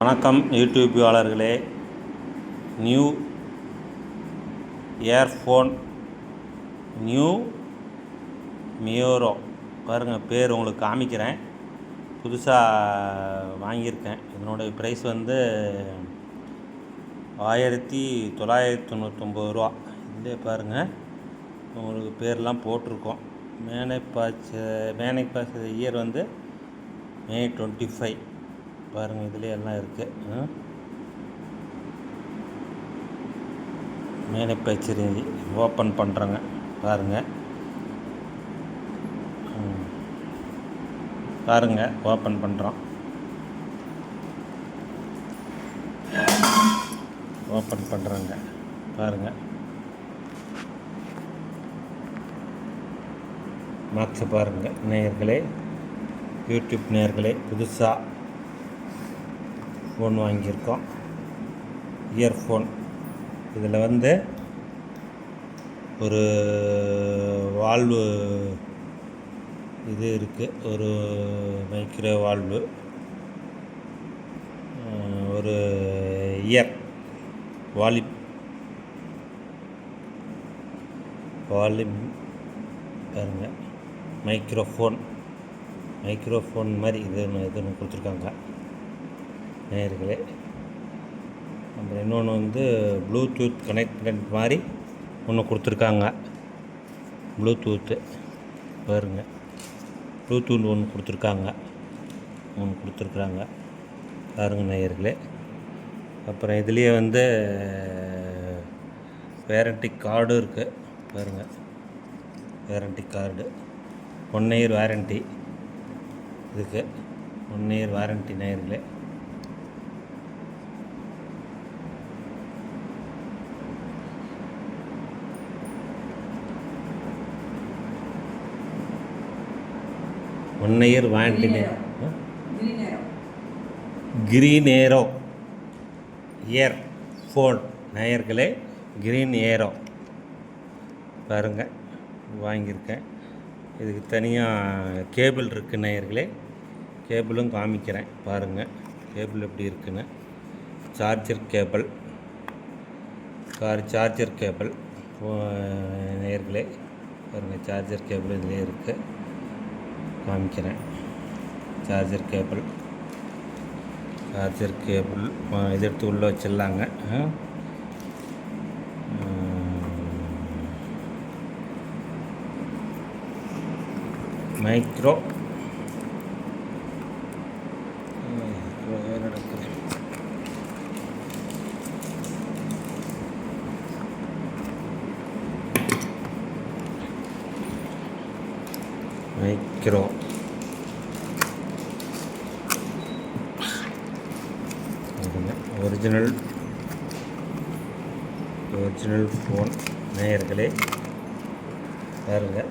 வணக்கம் யூடியூபாளர்களே. New earphone new மியோரோ பாருங்கள், பேர் உங்களுக்கு காமிக்கிறேன். புதுசாக வாங்கியிருக்கேன். இதனுடைய ப்ரைஸ் வந்து 1999 ரூபா. இதே பாருங்கள், உங்களுக்கு பேர்லாம் போட்டிருக்கோம். மேனுஃபேக்சர் இயர் வந்து May 25. பாருங்கள், இதுலேயே எல்லாம் இருக்குது. மேனுஃபேக்சரிங் ஓப்பன் பண்ணுறேங்க பாருங்கள். ஓப்பன் பண்ணுறோம். ஓப்பன் பண்ணுறேங்க பாருங்கள். மார்க்ஸை பாருங்கள் நேயர்களே, யூடியூப் நேயர்களே. புதுசாக ஃபோன் வாங்கியிருக்கோம், இயர்ஃபோன். இதில் வந்து ஒரு வால்வு இது இருக்குது, ஒரு மைக்ரோ வால்வு, ஒரு இயர் வால்யூம் பாருங்கள். மைக்ரோஃபோன் மாதிரி இதுன்னு கொடுத்துருக்காங்க நேயர்களே. அப்புறம் இன்னொன்று வந்து ப்ளூடூத் கனெக்ட் மாதிரி ஒன்று கொடுத்துருக்காங்க. ப்ளூடூத்து பாருங்கள், ப்ளூடூத் ஒன்று கொடுத்துருக்காங்க பாருங்கள் நேயர்களே. அப்புறம் இதுலேயே வந்து வாரண்டி கார்டும் இருக்குது பாருங்கள். வாரண்டி கார்டு 1 இயர் வாரண்டி இதுக்கு. 1 இயர் வாரண்டி நேயர்களே. கிரீன் ஏரோ இயர் ஃபோன் நேயர்களே. கிரீன் ஏரோ பாருங்கள், வாங்கியிருக்கேன். இதுக்கு தனியாக கேபிள் இருக்குது நேயர்களே. கேபிளும் காமிக்கிறேன் பாருங்கள், கேபிள் எப்படி இருக்குன்னு. சார்ஜர் கேபிள் நேயர்களே பாருங்கள். சார்ஜர் கேபிள் இதிலே இருக்குது, காமிக்கிறேன். சார்ஜர் கேபிள் இது எடுத்து உள்ளே வச்சிடலாங்க. மைக்ரோ ஒரிஜினல் ஃபோன் நேயர்களே பாருங்கள்.